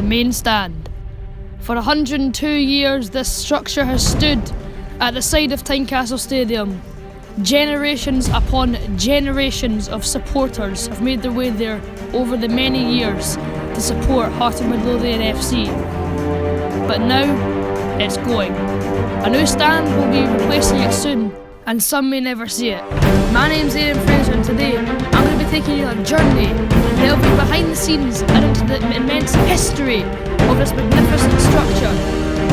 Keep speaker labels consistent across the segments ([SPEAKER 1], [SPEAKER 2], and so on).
[SPEAKER 1] the main stand. For 102 years this structure has stood at the side of Tynecastle Stadium. Generations upon generations of supporters have made their way there over the many years to support Heart of Midlothian FC. But now it's going. A new stand will be replacing it soon, and some may never see it. My name's Aaron Fraser, and today I'm going to be taking you on a journey, delving behind the scenes and into the immense history of this magnificent structure.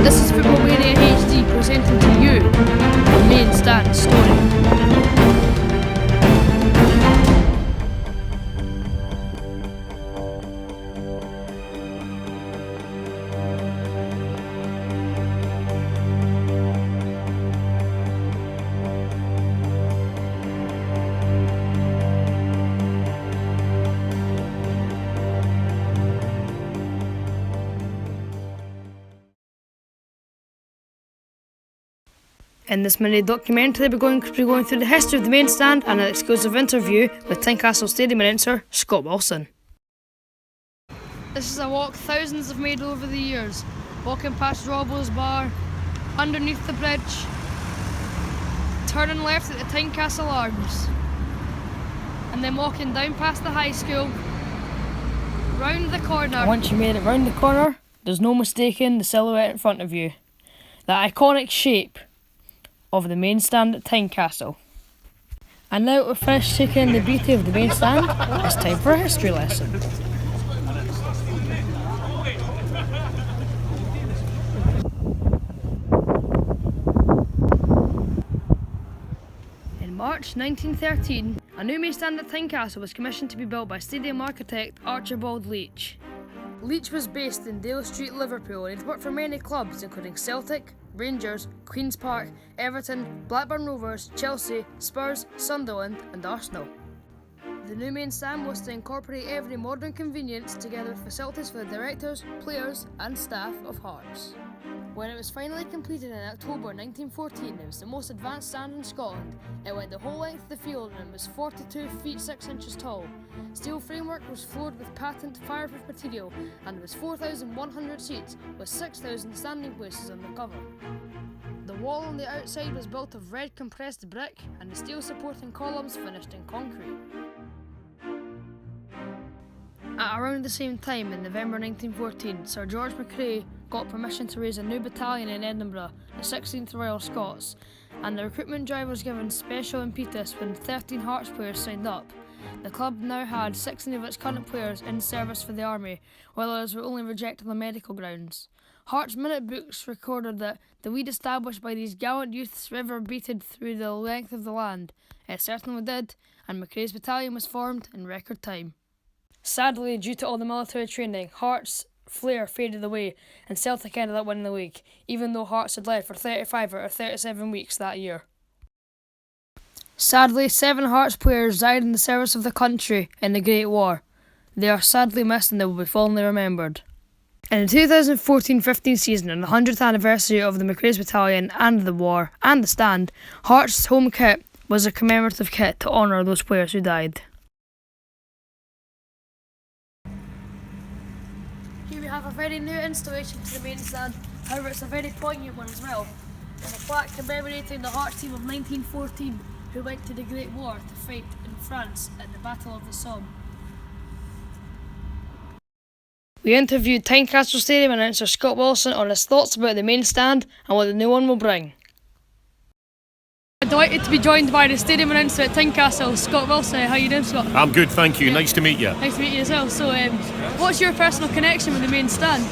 [SPEAKER 1] This is FootballMania HD presenting to you the main stand story. In this mini documentary, we're going to be going through the history of the main stand and an exclusive interview with Tynecastle Stadium announcer Scott Wilson. This is a walk thousands have made over the years, walking past Robbo's Bar, underneath the bridge, turning left at the Tynecastle Arms, and then walking down past the high school, round the corner. Once you made it round the corner, there's no mistaking the silhouette in front of you. The iconic shape of the main stand at Tynecastle. And now we've finished taking in the beauty of the main stand, it's time for a history lesson. In March 1913, a new main stand at Tynecastle was commissioned to be built by stadium architect Archibald Leach. Leach was based in Dale Street, Liverpool, and he'd worked for many clubs including Celtic, Rangers, Queen's Park, Everton, Blackburn Rovers, Chelsea, Spurs, Sunderland and Arsenal. The new main stand was to incorporate every modern convenience together with facilities for the directors, players and staff of Hearts. When it was finally completed in October 1914, it was the most advanced stand in Scotland. It went the whole length of the field and was 42 feet 6 inches tall. Steel framework was floored with patent fireproof material and there was 4,100 seats with 6,000 standing places on the cover. The wall on the outside was built of red compressed brick and the steel supporting columns finished in concrete. At around the same time, in November 1914, Sir George McRae got permission to raise a new battalion in Edinburgh, the 16th Royal Scots, and the recruitment drive was given special impetus when 13 Hearts players signed up. The club now had 16 of its current players in service for the army, while others were only rejected on medical grounds. Hearts minute books recorded that the lead established by these gallant youths ever beated through the length of the land. It certainly did, and McRae's battalion was formed in record time. Sadly, due to all the military training, Hearts' flair faded away and Celtic ended up winning the league, even though Hearts had led for 35 out of 37 weeks that year. Sadly, 7 Hearts players died in the service of the country in the Great War. They are sadly missed and they will be fondly remembered. In the 2014-15 season, on the 100th anniversary of the McRae's battalion and the war and the stand, Hearts' home kit was a commemorative kit to honour those players who died. Here we have a very new installation to the main stand, however it's a very poignant one as well. There's a plaque commemorating the Hearts team of 1914 who went to the Great War to fight in France at the Battle of the Somme. We interviewed Tynecastle Stadium announcer Scott Wilson on his thoughts about the main stand and what the new one will bring. I'm delighted to be joined by the stadium announcer at Tynecastle, Scott Wilson. How are you doing, Scott?
[SPEAKER 2] I'm good, thank you. Nice to meet you.
[SPEAKER 1] Nice to meet you as well. So, what's your personal connection with the main stand?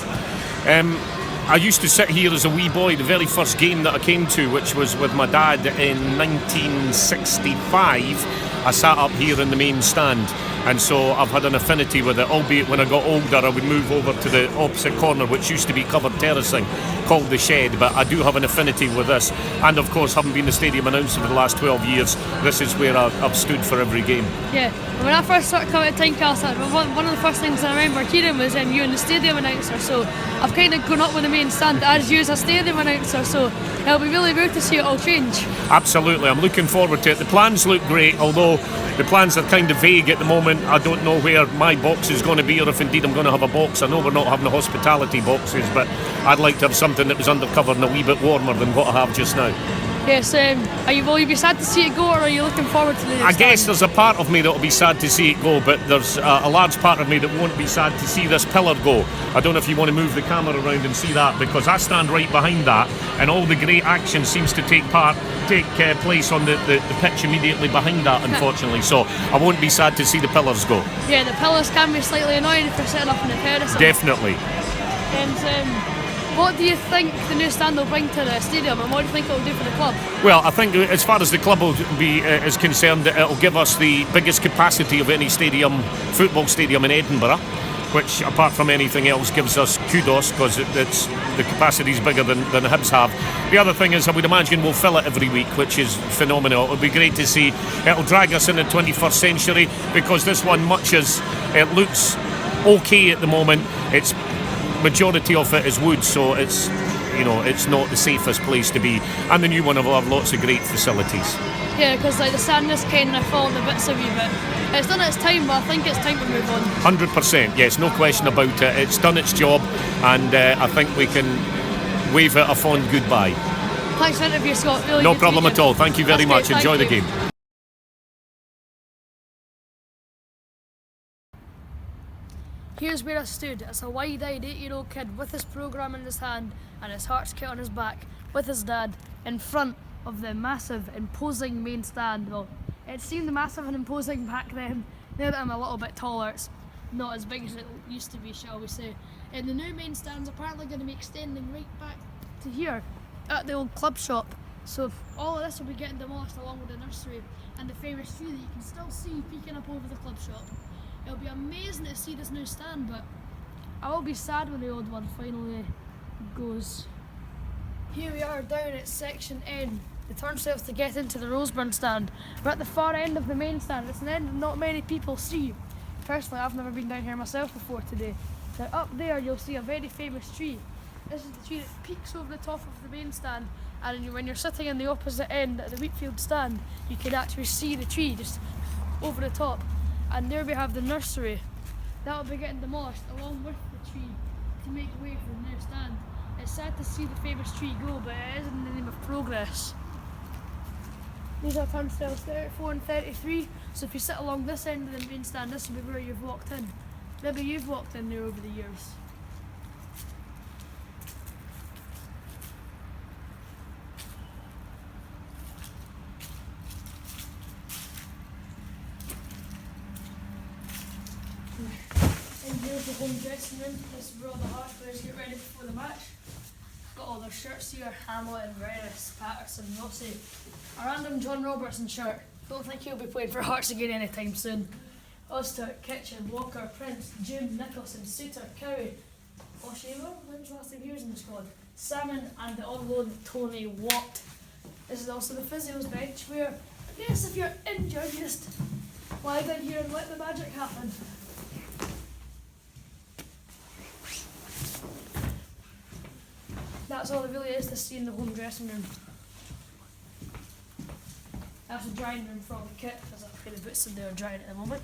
[SPEAKER 2] I used to sit here as a wee boy. The very first game that I came to, which was with my dad in 1965, I sat up here in the main stand. And so I've had an affinity with it, albeit when I got older I would move over to the opposite corner, which used to be covered terracing, called the Shed, but I do have an affinity with this. And of course, having been the stadium announcer for the last 12 years, this is where I've stood for every game.
[SPEAKER 1] Yeah, when I first started coming to Tynecastle, one of the first things I remember hearing was you and the stadium announcer, so I've kind of grown up with the main stand as you as a stadium announcer, so it'll be really good to see it all change.
[SPEAKER 2] Absolutely, I'm looking forward to it. The plans look great, although know. The plans are kind of vague at the moment. I don't know where my box is going to be, or if indeed I'm going to have a box. I know we're not having the hospitality boxes, but I'd like to have something that was undercover and a wee bit warmer than what I have just now.
[SPEAKER 1] Yes, will you be sad to see it go, or are you looking forward to the
[SPEAKER 2] I guess there's a part of me that will be sad to see it go, but there's a large part of me that won't be sad to see this pillar go. I don't know if you want to move the camera around and see that, because I stand right behind that, and all the great action seems to take place on the pitch immediately behind that, unfortunately. So I won't be sad to see the pillars go.
[SPEAKER 1] Yeah, the pillars can be slightly annoying if they're setting up in the terrace.
[SPEAKER 2] Definitely.
[SPEAKER 1] And what do you think the new stand will bring to the stadium, and what do you think it will do for the club?
[SPEAKER 2] Well, I think as far as the club will be is concerned, it'll give us the biggest capacity of any football stadium in Edinburgh, which, apart from anything else, gives us kudos, because it's the capacity is bigger than Hibs have. The other thing is, I would imagine we'll fill it every week, which is phenomenal. It'll be great to see. It'll drag us in the 21st century, because this one, much as it looks okay at the moment, it's majority of it is wood, so it's not the safest place to be. And the new one will have lots of great facilities.
[SPEAKER 1] Yeah, because the stand is kind of falling to bits a wee bit. It's done its time, but I think it's time to move on.
[SPEAKER 2] 100%, yes, no question about it. It's done its job, and I think we can wave it a fond goodbye.
[SPEAKER 1] Thanks for the interview, Scott. Really
[SPEAKER 2] no problem at all. Thank you very much. Enjoy the game.
[SPEAKER 1] Here's where I stood as a wide-eyed 8-year-old kid with his programme in his hand and his Hearts kit on his back, with his dad, in front of the massive, imposing main stand. Well, it seemed massive and imposing back then. Now that I'm a little bit taller, it's not as big as it used to be, shall we say. And the new main stand's apparently going to be extending right back to here, at the old club shop. So all of this will be getting demolished, along with the nursery and the famous tree that you can still see peeking up over the club shop. It'll be amazing to see this new stand, but I will be sad when the old one finally goes. Here we are down at section N, the turnstiles to get into the Roseburn stand. We're at the far end of the main stand. It's an end that not many people see. Personally, I've never been down here myself before today. Now up there you'll see a very famous tree. This is the tree that peaks over the top of the main stand, and when you're sitting in the opposite end at the Wheatfield stand, you can actually see the tree just over the top. And there we have the nursery. That will be getting demolished along with the tree to make way for the new stand. It's sad to see the famous tree go, but it is in the name of progress. These are turnstiles 34 and 33, so if you sit along this end of the main stand, this will be where you've walked in. Maybe you've walked in there over the years. And here's the home dressing room. This is where all the Hearts players get ready before the match. Got all their shirts here: Hamilton, Rennes, Patterson, Rossi. A random John Robertson shirt. Don't think he'll be playing for Hearts again anytime soon. Oster, Kitchen, Walker, Prince, Jim, Nicholson, Suter, Cowie, Oshaver, when's the last time he was in the squad? Salmon, and the on-loan Tony Watt. This is also the physio's bench, where I guess if you're injured, you just lie down here and let the magic happen. That's all there really is to see in the home dressing room. That's the drying room for all the kit, because I've got the boots in there drying at the moment.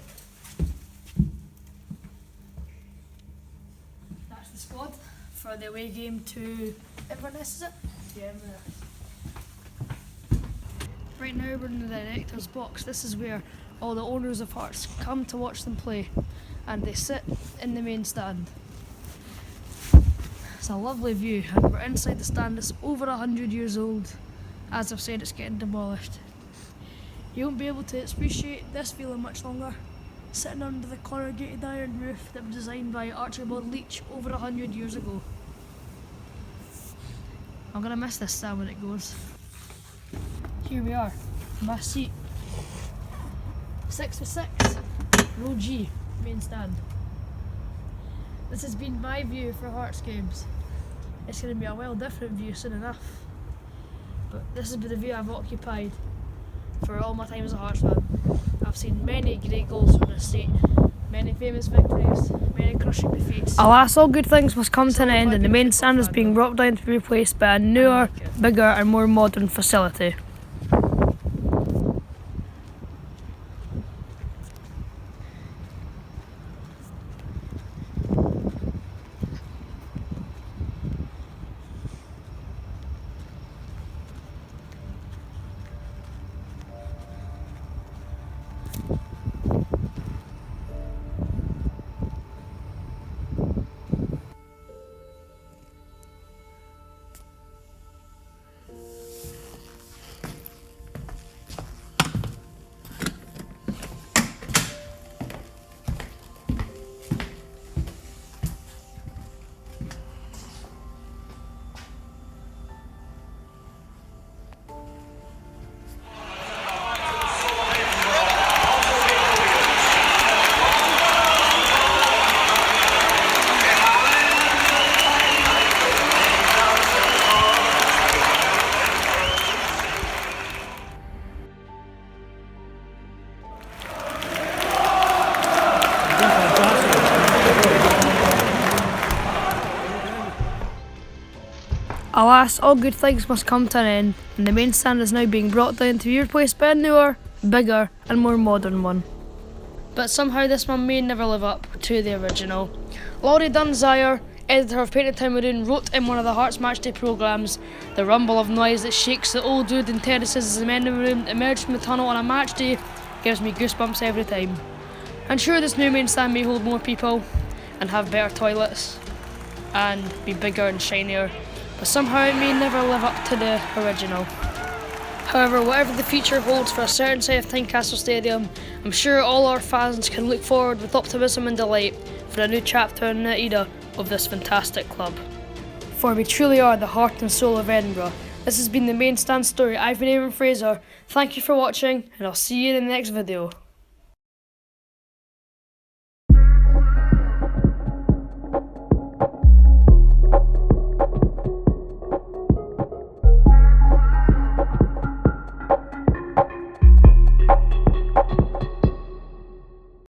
[SPEAKER 1] That's the squad for the away game to Inverness, is it? Yeah, Inverness. Right now we're in the director's box. This is where all the owners of Hearts come to watch them play, and they sit in the main stand. It's a lovely view, and we're inside the stand that's over 100 years old. As I've said, it's getting demolished. You won't be able to appreciate this feeling much longer, sitting under the corrugated iron roof that was designed by Archibald Leach over 100 years ago. I'm going to miss this stand when it goes. Here we are, my seat. 6 for 6, row G, main stand. This has been my view for Hearts games. It's going to be a well different view soon enough. But this has been the view I've occupied for all my time as a Hearts fan. I've seen many great goals from this seat, many famous victories, many crushing defeats. Alas, all good things must come to an end, and the main stand is being brought down to be replaced by a newer, bigger and more modern facility. Alas, all good things must come to an end, and the main stand is now being brought down to be replaced by a newer, bigger and more modern one. But somehow this one may never live up to the original. Laurie Dunzire, editor of Painted Town Maroon, wrote in one of the Hearts Matchday programmes, "The rumble of noise that shakes the old dude and terraces as the men in the room emerge from the tunnel on a match day gives me goosebumps every time." And sure, this new main stand may hold more people and have better toilets and be bigger and shinier, but somehow it may never live up to the original. However, whatever the future holds for a certain side of Tynecastle Stadium, I'm sure all our fans can look forward with optimism and delight for a new chapter in the era of this fantastic club. For we truly are the heart and soul of Edinburgh. This has been the main stand story. I've been Aaron Fraser. Thank you for watching, and I'll see you in the next video.